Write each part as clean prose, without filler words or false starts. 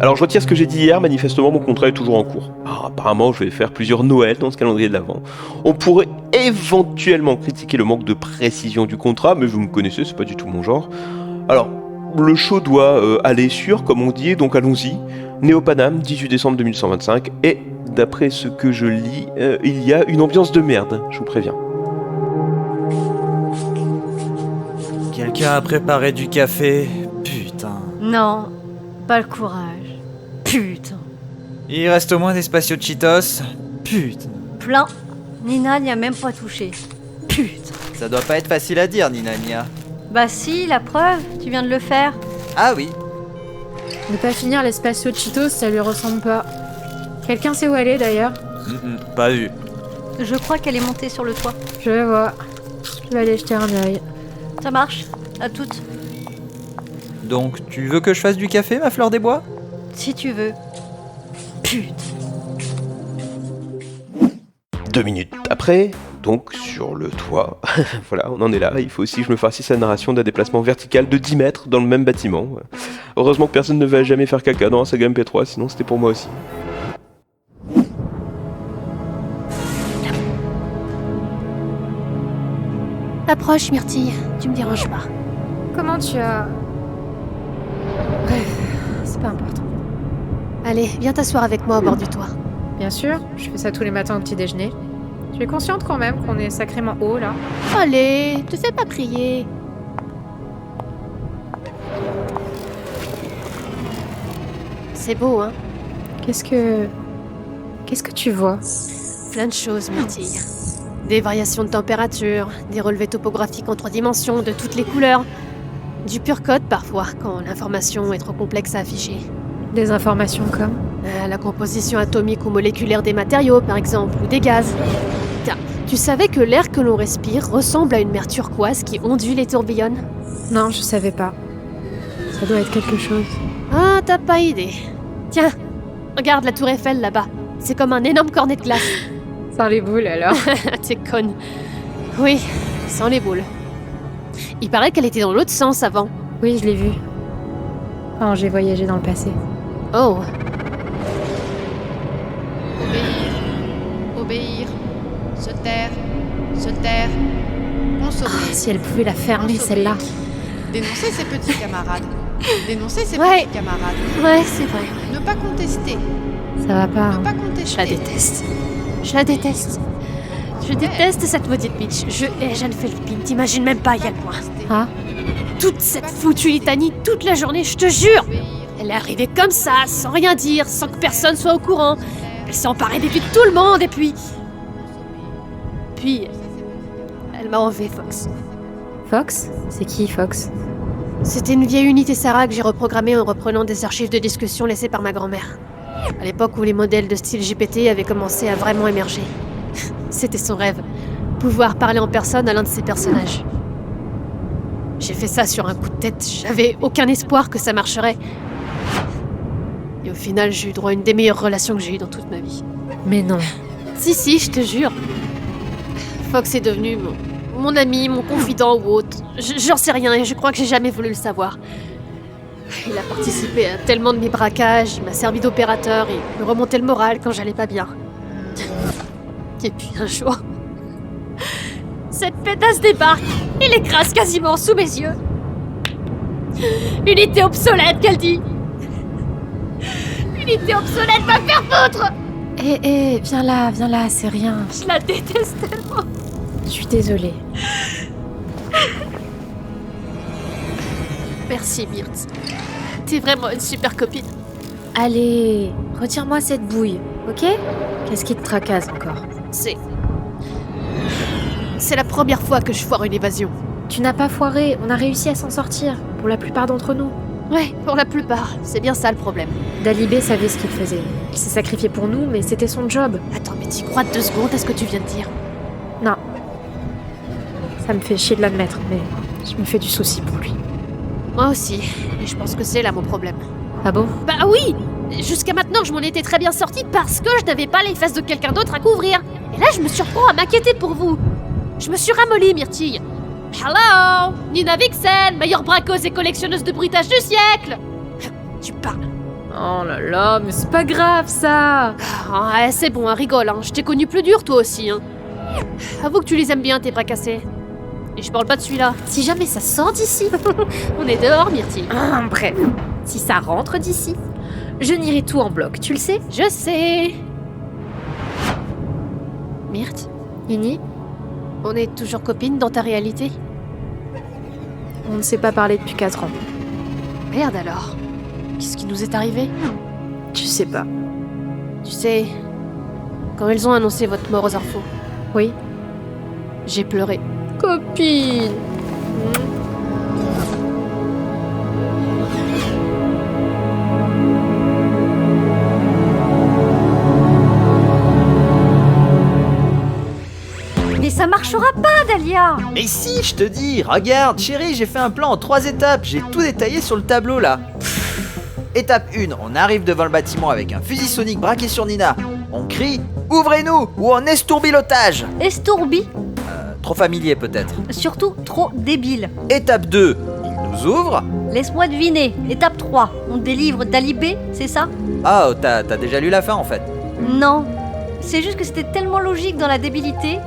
Alors je retire ce que j'ai dit hier, manifestement mon contrat est toujours en cours. Alors, apparemment je vais faire plusieurs Noëls dans ce calendrier de l'Avent. On pourrait éventuellement critiquer le manque de précision du contrat, mais vous me connaissez, c'est pas du tout mon genre. Alors, le show doit aller sur, comme on dit, donc allons-y. Néo-Paname, 18 décembre 2125, et d'après ce que je lis, il y a une ambiance de merde, je vous préviens. Quelqu'un a préparé du café. Putain. Non, pas le courage. Putain. Il reste au moins des Spacio Cheetos. Putain. Plein. Nina n'y a même pas touché. Putain. Ça doit pas être facile à dire, Ninania. Bah si, la preuve, tu viens de le faire. Ah oui. Ne pas finir les Spacio Cheetos, ça lui ressemble pas. Quelqu'un sait où elle est d'ailleurs? Pas vu. Je crois qu'elle est montée sur le toit. Je vais voir. Je vais aller jeter un œil. Ça marche. À toutes. Donc, tu veux que je fasse du café, ma fleur des bois? Si tu veux. Putain. 2 minutes après, donc sur le toit, voilà, on en est là, il faut aussi que je me farcisse la narration d'un déplacement vertical de 10 mètres dans le même bâtiment. Heureusement que personne ne va jamais faire caca dans la saga MP3, sinon c'était pour moi aussi. Approche, Myrtille, tu me déranges pas. Comment tu as... Bref, c'est pas important. Allez, viens t'asseoir avec moi au bord du toit. Bien sûr, je fais ça tous les matins au petit déjeuner. Tu es consciente quand même qu'on est sacrément haut là? Allez, te fais pas prier. C'est beau, hein? Qu'est-ce que tu vois? Plein de choses, Myrtille. Des variations de température, des relevés topographiques en 3 dimensions, de toutes les couleurs. Du pur code parfois, quand l'information est trop complexe à afficher. Des informations comme... La composition atomique ou moléculaire des matériaux, par exemple, ou des gaz. Tiens, tu savais que l'air que l'on respire ressemble à une mer turquoise qui ondule et tourbillonne? Non, je savais pas. Ça doit être quelque chose. Ah, t'as pas idée. Tiens, regarde la tour Eiffel là-bas. C'est comme un énorme cornet de glace. Sans les boules alors. T'es conne. Oui, sans les boules. Il paraît qu'elle était dans l'autre sens avant. Oui, je l'ai vu. Quand j'ai voyagé dans le passé. Oh. Obéir, se taire, consommer. Ah, si elle pouvait la fermer consommer. celle-là. Dénoncer ses petits camarades. Dénoncer ses Ouais. petits camarades. Ouais, c'est vrai. Ne pas contester. Ça va pas. Ne Hein. pas Je contester. la déteste. Je la déteste. Je déteste cette maudite bitch. Je hais Jeanne Philippine. T'imagines même pas à quel point. Ah, Toute cette foutue litanie, toute la journée, je te jure. Elle est arrivée comme ça, sans rien dire, sans que personne soit au courant. Elle s'est emparée des vies de tout le monde et puis... elle m'a enlevé Fox. Fox? C'est qui Fox? C'était une vieille unité Sarah que j'ai reprogrammée en reprenant des archives de discussion laissées par ma grand-mère. À l'époque où les modèles de style GPT avaient commencé à vraiment émerger. C'était son rêve, pouvoir parler en personne à l'un de ses personnages. J'ai fait ça sur un coup de tête, j'avais aucun espoir que ça marcherait. Et au final, j'ai eu droit à une des meilleures relations que j'ai eues dans toute ma vie. Mais non. Si, je te jure. Fox est devenu mon ami, mon confident ou autre. J'en sais rien et je crois que j'ai jamais voulu le savoir. Il a participé à tellement de mes braquages, il m'a servi d'opérateur, il me remontait le moral quand j'allais pas bien. Et puis un jour... cette pétasse débarque et l'écrase quasiment sous mes yeux. Unité obsolète, qu'elle dit. Unité obsolète va faire foutre. Viens là, c'est rien. Je la déteste tellement. Je suis désolée. Merci, Myrthe. T'es vraiment une super copine. Allez, retire-moi cette bouille, ok? Qu'est-ce qui te tracasse encore? C'est la première fois que je foire une évasion. Tu n'as pas foiré, on a réussi à s'en sortir, pour la plupart d'entre nous. Ouais, pour la plupart. C'est bien ça le problème. Dalibé savait ce qu'il faisait. Il s'est sacrifié pour nous, mais c'était son job. Attends, mais t'y crois 2 secondes à ce que tu viens de dire? Non. Ça me fait chier de l'admettre, mais je me fais du souci pour lui. Moi aussi. Et je pense que c'est là mon problème. Ah bon? Bah oui! Jusqu'à maintenant, je m'en étais très bien sortie parce que je n'avais pas les fesses de quelqu'un d'autre à couvrir. Et là, je me surprends à m'inquiéter pour vous. Je me suis ramollie, Myrtille. Hello! Nina Vixen, meilleure braqueuse et collectionneuse de bruitages du siècle! Tu parles. Oh là là, mais c'est pas grave ça. Ah, ouais, c'est bon, hein, rigole, hein. Je t'ai connu plus dur toi aussi, hein. Avoue que tu les aimes bien, tes bras cassés. Et je parle pas de celui-là. Si jamais ça sort d'ici. On est dehors, Myrtille. Bref, si ça rentre d'ici, je nierai tout en bloc, tu le sais? Je sais. Myrthe, Nini, on est toujours copines dans ta réalité? on ne s'est pas parlé depuis 4 ans. Merde alors. Qu'est-ce qui nous est arrivé? Tu sais pas. Tu sais, quand ils ont annoncé votre mort aux infos, Oui. j'ai pleuré. Copine. Mais ça marchera pas, Dahlia. Mais si, je te dis, regarde, chérie, j'ai fait un plan en 3 étapes, j'ai tout détaillé sur le tableau là. Étape 1, on arrive devant le bâtiment avec un fusil sonique braqué sur Nina. On crie « Ouvrez-nous !» ou on estourbi l'otage. Estourbi, Trop familier peut-être. surtout trop débile. Étape 2, il nous ouvre. Laisse-moi deviner. Étape 3, on délivre Dali B, c'est ça? Ah, t'as déjà lu la fin en fait. Non. C'est juste que c'était tellement logique dans la débilité.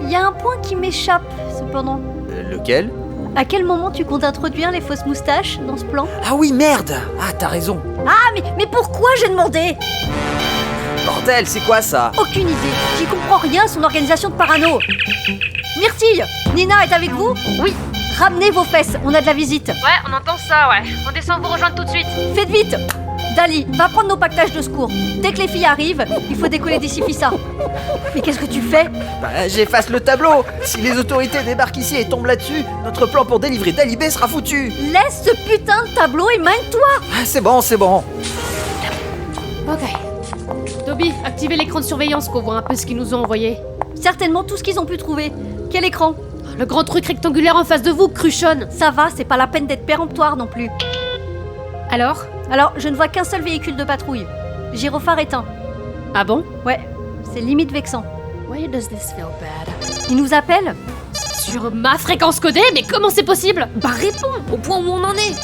Il y a un point qui m'échappe, cependant. Lequel? À quel moment tu comptes introduire les fausses moustaches dans ce plan? Ah oui, merde. Ah, t'as raison. Ah, mais pourquoi j'ai demandé? Bordel, c'est quoi ça? Aucune idée. J'y comprends rien à son organisation de parano. Myrtille, Nina est avec vous? Oui. Ramenez vos fesses, on a de la visite. Ouais, on entend ça, ouais. On descend vous rejoindre tout de suite. Faites vite. Dali, va prendre nos pactages de secours. Dès que les filles arrivent, il faut décoller d'ici Fissa. Mais qu'est-ce que tu fais? Bah, j'efface le tableau. Si les autorités débarquent ici et tombent là-dessus, notre plan pour délivrer Dalibé sera foutu. Laisse ce putain de tableau et mène-toi. Ah, c'est bon, c'est bon. Ok. Toby, activez l'écran de surveillance qu'on voit un peu ce qu'ils nous ont envoyé. Certainement tout ce qu'ils ont pu trouver. Quel écran? Le grand truc rectangulaire en face de vous, Cruchonne. Ça va, c'est pas la peine d'être péremptoire non plus. Alors? Alors, je ne vois qu'un seul véhicule de patrouille. Gyrophare éteint. Ah bon? Ouais, c'est limite vexant. Why does this feel bad? Ils nous appellent? Sur ma fréquence codée? Mais comment c'est possible? Bah réponds, au point où on en est.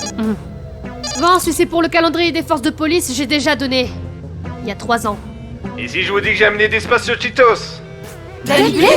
Bon, si c'est pour le calendrier des forces de police, j'ai déjà donné. Il y a 3 ans. Et si je vous dis que j'ai amené des Spatio Cheetos? Dalibé?